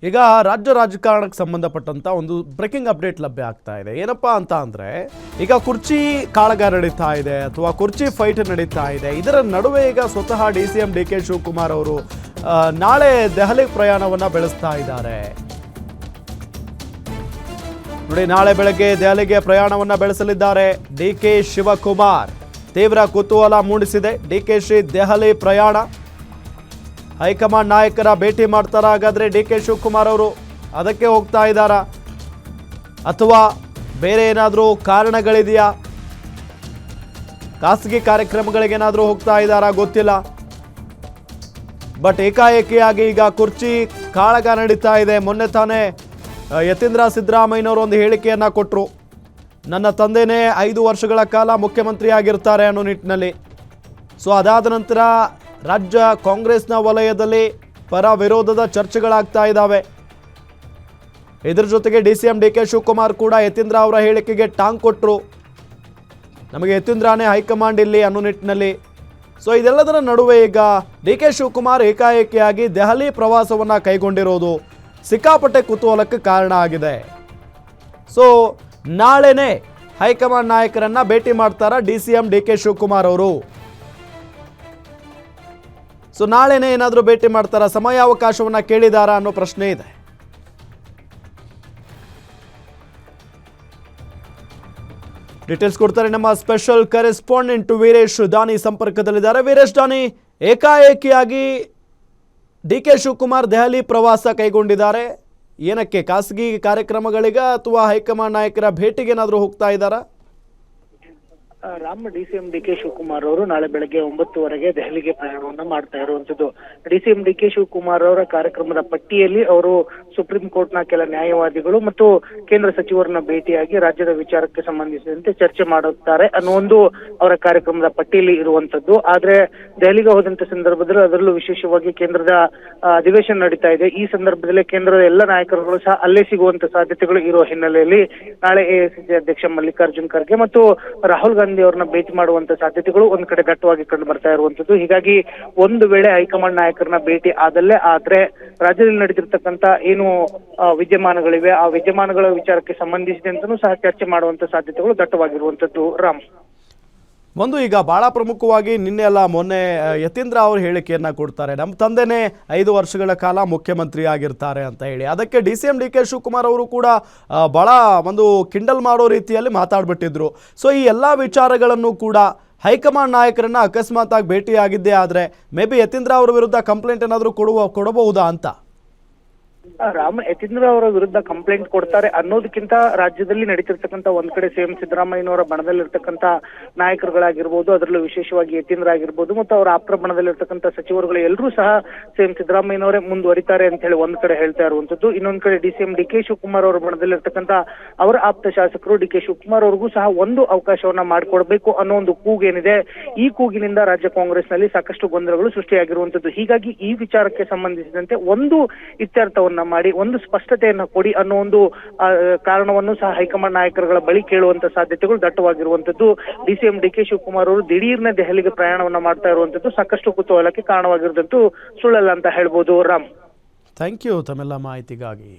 ಈಗ ರಾಜ್ಯ ರಾಜಕಾರಣಕ್ಕೆ ಸಂಬಂಧಪಟ್ಟಂತ ಒಂದು ಬ್ರೇಕಿಂಗ್ ಅಪ್ಡೇಟ್ ಲಭ್ಯ ಆಗ್ತಾ ಇದೆ. ಏನಪ್ಪಾ ಅಂತ ಅಂದ್ರೆ ಈಗ ಕುರ್ಚಿ ಕಾಳಗ ನಡೀತಾ ಇದೆ ಅಥವಾ ಕುರ್ಚಿ ಫೈಟ್ ನಡೀತಾ ಇದೆ. ಇದರ ನಡುವೆ ಈಗ ಸ್ವತಃ DCM DK ಶಿವಕುಮಾರ್ ಅವರು ನಾಳೆ ದೆಹಲಿ ಪ್ರಯಾಣವನ್ನ ಬೆಳೆಸ್ತಾ ಇದ್ದಾರೆ. ನೋಡಿ, ನಾಳೆ ಬೆಳಗ್ಗೆ ದೆಹಲಿಗೆ ಪ್ರಯಾಣವನ್ನ ಬೆಳೆಸಲಿದ್ದಾರೆ DK ಶಿವಕುಮಾರ್. ತೀವ್ರ ಕುತೂಹಲ ಮೂಡಿಸಿದೆ DKಶಿ ದೆಹಲಿ ಪ್ರಯಾಣ. ಹೈಕಮಾಂಡ್ ನಾಯಕರ ಭೇಟಿ ಮಾಡ್ತಾರಾ? ಹಾಗಾದ್ರೆ DK ಶಿವಕುಮಾರ್ ಅವರು ಅದಕ್ಕೆ ಹೋಗ್ತಾ ಇದ್ದಾರಾ ಅಥವಾ ಬೇರೆ ಏನಾದರೂ ಕಾರಣಗಳಿದೆಯಾ? ಖಾಸಗಿ ಕಾರ್ಯಕ್ರಮಗಳಿಗೇನಾದರೂ ಹೋಗ್ತಾ ಇದ್ದಾರಾ ಗೊತ್ತಿಲ್ಲ. ಬಟ್ ಏಕಾಏಕಿಯಾಗಿ ಈಗ ಕುರ್ಚಿ ಕಾಳಗ ನಡೀತಾ ಇದೆ. ಮೊನ್ನೆ ತಾನೇ ಯತೀಂದ್ರ ಸಿದ್ದರಾಮಯ್ಯನವರು ಒಂದು ಹೇಳಿಕೆಯನ್ನ ಕೊಟ್ಟರು. ನನ್ನ ತಂದೆನೇ 5 ವರ್ಷಗಳ ಕಾಲ ಮುಖ್ಯಮಂತ್ರಿ ಆಗಿರ್ತಾರೆ ಅನ್ನೋ ನಿಟ್ಟಿನಲ್ಲಿ. ಸೊ ಅದಾದ ನಂತರ ರಾಜ್ಯ ಕಾಂಗ್ರೆಸ್ನ ವಲಯದಲ್ಲಿ ಪರ ವಿರೋಧದ ಚರ್ಚೆಗಳಾಗ್ತಾ ಇದ್ದಾವೆ. ಇದರ ಜೊತೆಗೆ DCM DK ಶಿವಕುಮಾರ್ ಕೂಡ ಯತೀಂದ್ರ ಅವರ ಹೇಳಿಕೆಗೆ ಟಾಂಗ್ ಕೊಟ್ಟರು. ನಮಗೆ ಯತೀಂದ್ರನೇ ಹೈಕಮಾಂಡ್ ಇಲ್ಲಿ ಅನ್ನೋ ನಿಟ್ಟಿನಲ್ಲಿ. ಸೊ ಇದೆಲ್ಲದರ ನಡುವೆ ಈಗ DK ಶಿವಕುಮಾರ್ ಏಕಾಏಕಿಯಾಗಿ ದೆಹಲಿ ಪ್ರವಾಸವನ್ನು ಕೈಗೊಂಡಿರೋದು ಸಿಕ್ಕಾಪಟ್ಟೆ ಕುತೂಹಲಕ್ಕೆ ಕಾರಣ ಆಗಿದೆ. ಸೊ ನಾಳೆನೇ ಹೈಕಮಾಂಡ್ ನಾಯಕರನ್ನ ಭೇಟಿ ಮಾಡ್ತಾರಾ DCM DK ಶಿವಕುಮಾರ್ ಅವರು? ಸೊ ನಾಳೆನೇ ಏನಾದರೂ ಭೇಟಿ ಮಾಡ್ತಾರಾ? ಸಮಯಾವಕಾಶವನ್ನ ಕೇಳಿದಾರಾ ಅನ್ನೋ ಪ್ರಶ್ನೆ ಇದೆ. ಡೀಟೇಲ್ಸ್ ಕೊಡ್ತಾರೆ ನಮ್ಮ ಸ್ಪೆಷಲ್ ಕರೆಸ್ಪಾಂಡೆಂಟ್ ವೀರೇಶ್ ದಾನಿ ಸಂಪರ್ಕದಲ್ಲಿದ್ದಾರೆ. ವೀರೇಶ್ ದಾನಿ, ಏಕಾಏಕಿಯಾಗಿ DK ಶಿವಕುಮಾರ್ ದೆಹಲಿ ಪ್ರವಾಸ ಕೈಗೊಂಡಿದ್ದಾರೆ. ಏನಕ್ಕೆ? ಖಾಸಗಿ ಕಾರ್ಯಕ್ರಮಗಳಿಗ ಅಥವಾ ಹೈಕಮಾಂಡ್ ನಾಯಕರ ಭೇಟಿಗೆ ಏನಾದರೂ ಹೋಗ್ತಾ ಇದ್ದಾರಾ? DCM DK ಶಿವಕುಮಾರ್ ಅವರು ನಾಳೆ ಬೆಳಗ್ಗೆ 9:00 ದೆಹಲಿಗೆ ಪ್ರಯಾಣವನ್ನ ಮಾಡ್ತಾ ಇರುವಂತದ್ದು. DCM DK ಶಿವಕುಮಾರ್ ಅವರ ಕಾರ್ಯಕ್ರಮದ ಪಟ್ಟಿಯಲ್ಲಿ ಅವರು ಸುಪ್ರೀಂ ಕೋರ್ಟ್ನ ಕೆಲ ನ್ಯಾಯವಾದಿಗಳು ಮತ್ತು ಕೇಂದ್ರ ಸಚಿವರನ್ನ ಭೇಟಿಯಾಗಿ ರಾಜ್ಯದ ವಿಚಾರಕ್ಕೆ ಸಂಬಂಧಿಸಿದಂತೆ ಚರ್ಚೆ ಮಾಡುತ್ತಾರೆ ಅನ್ನೋ ಒಂದು ಅವರ ಕಾರ್ಯಕ್ರಮದ ಪಟ್ಟಿಯಲ್ಲಿ ಇರುವಂತದ್ದು. ಆದ್ರೆ ದೆಹಲಿಗೆ ಹೋದಂತ ಸಂದರ್ಭದಲ್ಲಿ ಅದರಲ್ಲೂ ವಿಶೇಷವಾಗಿ ಕೇಂದ್ರದ ಅಧಿವೇಶನ ನಡೀತಾ ಇದೆ. ಈ ಸಂದರ್ಭದಲ್ಲಿ ಕೇಂದ್ರದ ಎಲ್ಲ ನಾಯಕರುಗಳು ಸಹ ಅಲ್ಲೇ ಸಿಗುವಂತ ಸಾಧ್ಯತೆಗಳು ಇರುವ ಹಿನ್ನೆಲೆಯಲ್ಲಿ ನಾಳೆ AICC ಅಧ್ಯಕ್ಷ ಮಲ್ಲಿಕಾರ್ಜುನ್ ಖರ್ಗೆ ಮತ್ತು ರಾಹುಲ್ ಗಾಂಧಿ ಅವ್ರನ್ನ ಭೇಟಿ ಮಾಡುವಂತ ಸಾಧ್ಯತೆಗಳು ಒಂದ್ ಕಡೆ ದಟ್ಟವಾಗಿ ಕಂಡು ಬರ್ತಾ ಇರುವಂತದ್ದು. ಹೀಗಾಗಿ ಒಂದು ವೇಳೆ ಹೈಕಮಾಂಡ್ ನಾಯಕರನ್ನ ಭೇಟಿ ಆದ್ರೆ ರಾಜ್ಯದಲ್ಲಿ ನಡೆದಿರ್ತಕ್ಕಂತ ಏನು ವಿದ್ಯಮಾನಗಳಿವೆ ಆ ವಿದ್ಯಮಾನಗಳ ವಿಚಾರಕ್ಕೆ ಸಂಬಂಧಿಸಿದಂತನೂ ಸಹ ಚರ್ಚೆ ಮಾಡುವಂತ ಸಾಧ್ಯತೆಗಳು ದಟ್ಟವಾಗಿರುವಂತದ್ದು. ರಾಮ್, ಒಂದು ಈಗ ಬಹಳ ಪ್ರಮುಖವಾಗಿ ನಿನ್ನೆ ಅಲ್ಲ ಮೊನ್ನೆ ಯತೀಂದ್ರ ಅವರು ಹೇಳಿಕೆಯನ್ನ ಕೊಡ್ತಾರೆ, ನಮ್ಮ ತಂದೆನೇ 5 ವರ್ಷಗಳ ಕಾಲ ಮುಖ್ಯಮಂತ್ರಿ ಆಗಿರ್ತಾರೆ ಅಂತ ಹೇಳಿ. ಅದಕ್ಕೆ DCM DK ಶಿವಕುಮಾರ್ ಅವರು ಕೂಡ ಬಹಳ ಒಂದು ಕಿಂಡಲ್ ಮಾಡೋ ರೀತಿಯಲ್ಲಿ ಮಾತಾಡ್ಬಿಟ್ಟಿದ್ರು. ಸೊ ಈ ಎಲ್ಲ ವಿಚಾರಗಳನ್ನು ಕೂಡ ಹೈಕಮಾಂಡ್ ನಾಯಕರನ್ನ ಅಕಸ್ಮಾತ್ ಆಗಿ ಭೇಟಿಯಾಗಿದ್ದೇ ಆದರೆ ಮೇ ಬಿ ಯತೀಂದ್ರ ಅವರ ವಿರುದ್ಧ ಕಂಪ್ಲೇಂಟ್ ಏನಾದರೂ ಕೊಡಬಹುದಾ ಅಂತ? ಯತೀಂದ್ರ ಅವರ ವಿರುದ್ಧ ಕಂಪ್ಲೇಂಟ್ ಕೊಡ್ತಾರೆ ಅನ್ನೋದಕ್ಕಿಂತ ರಾಜ್ಯದಲ್ಲಿ ನಡೀತಿರ್ತಕ್ಕಂಥ ಒಂದ್ ಕಡೆ CM ಸಿದ್ದರಾಮಯ್ಯನವರ ಬಣದಲ್ಲಿರ್ತಕ್ಕಂಥ ನಾಯಕರುಗಳಾಗಿರ್ಬೋದು, ಅದರಲ್ಲೂ ವಿಶೇಷವಾಗಿ ಯತೀಂದ್ರ ಆಗಿರ್ಬೋದು ಮತ್ತು ಅವರ ಆಪ್ತ ಬಣದಲ್ಲಿರ್ತಕ್ಕಂಥ ಸಚಿವರುಗಳು ಎಲ್ಲರೂ ಸಹ CM ಸಿದ್ದರಾಮಯ್ಯನವರೇ ಮುಂದುವರಿತಾರೆ ಅಂತ ಹೇಳಿ ಒಂದ್ ಕಡೆ ಹೇಳ್ತಾ ಇರುವಂತದ್ದು. ಇನ್ನೊಂದ್ ಕಡೆ DCM DK ಶಿವಕುಮಾರ್ ಅವರ ಬಣದಲ್ಲಿರ್ತಕ್ಕಂಥ ಅವರ ಆಪ್ತ ಶಾಸಕರು DK ಶಿವಕುಮಾರ್ ಅವ್ರಿಗೂ ಸಹ ಒಂದು ಅವಕಾಶವನ್ನ ಮಾಡಿಕೊಡ್ಬೇಕು ಅನ್ನೋ ಒಂದು ಕೂಗೇನಿದೆ. ಈ ಕೂಗಿನಿಂದ ರಾಜ್ಯ ಕಾಂಗ್ರೆಸ್ ನಲ್ಲಿ ಸಾಕಷ್ಟು ಗೊಂದಲಗಳು ಸೃಷ್ಟಿಯಾಗಿರುವಂತದ್ದು. ಹೀಗಾಗಿ ಈ ವಿಚಾರಕ್ಕೆ ಸಂಬಂಧಿಸಿದಂತೆ ಒಂದು ಇತ್ಯರ್ಥವನ್ನ ಮಾಡಿ ಒಂದು ಸ್ಪಷ್ಟತೆಯನ್ನ ಕೊಡಿ ಅನ್ನೋ ಒಂದು ಕಾರಣವನ್ನು ಸಹ ಹೈಕಮಾಂಡ್ ನಾಯಕರುಗಳ ಬಳಿ ಕೇಳುವಂತ ಸಾಧ್ಯತೆಗಳು ದಟ್ಟವಾಗಿರುವಂತದ್ದು. DCM DK ಶಿವಕುಮಾರ್ ಅವರು ದಿಢೀರ್ನ ದೆಹಲಿಗೆ ಪ್ರಯಾಣವನ್ನ ಮಾಡ್ತಾ ಇರುವಂತದ್ದು ಸಾಕಷ್ಟು ಕುತೂಹಲಕ್ಕೆ ಕಾರಣವಾಗಿರುವಂತದ್ದು ಸುಳ್ಳಲ್ಲ ಅಂತ ಹೇಳ್ಬೋದು. ರಾಮ್, ಥ್ಯಾಂಕ್ ಯು ತಮ್ಮೆಲ್ಲ ಮಾಹಿತಿಗಾಗಿ.